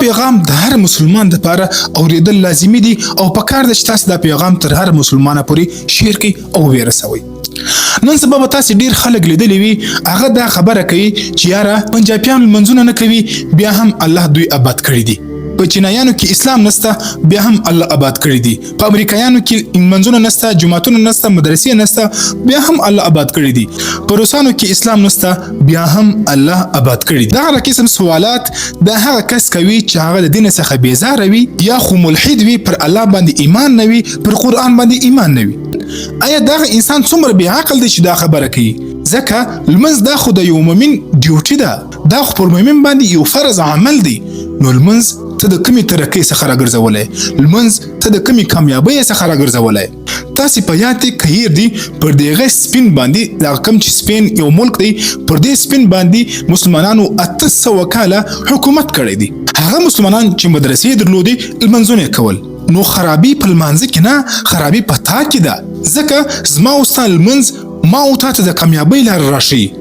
پیغام د هر مسلمان لپاره اوریدل لازمي دي او پکار ده چې تاسو دا پیغام تر هر مسلمان پورې شیر کړئ او ورسوئ. نن سبا به تاسو ډیر خلک لیدلی وي هغه دا خبره کوي چې یاره پنجابیان لمونځونه نه کوي بیا هم الله دوی آباد کړي دي. په چینایانو کې اسلام نسته بیا هم الله آباد کړي دي. په امریکایانو کې لمونځونه نسته، جماعتونه نسته، مدرسې نسته بیا هم الله آباد کړي دي. په روسانو کې اسلام نسته بیا هم الله آباد کړي دي. دغه قسم سوالات د هغه کس کوي چې هغه د دین څخه بیزاره وي یا خو ملحد وي، پر الله باندې ایمان نه وي، پر قرآن باندې ایمان نه وي. آیا دغه انسان څومره بې عقل دی چې دا خبره کوي؟ ځکه لمونځ دا خو د یو مؤمن ډیوټي ده، دا خو پر مؤمن باندې یو فرض عمل دی. نو لمونځ ته د کومې ترقۍ څخه راګرځولی؟ لمونځ ته د کومې کامیابۍ څخه راګرځولی؟ تاسې په یاد دی که هیر دی پر دغه سپین باندې دغه کوم چې سپین یو ملک دی پر دې سپین باندې مسلمانانو 800 کاله حکومت کړی دی. هغه مسلمانان چې مدرسې درلودې لمونځونه کول. نو خرابي په لمانځه کې نه، خرابي په تا کې ده. ځکه زما او ستا لمونځ ما او تا ته د کامیابۍ لاره راښیي.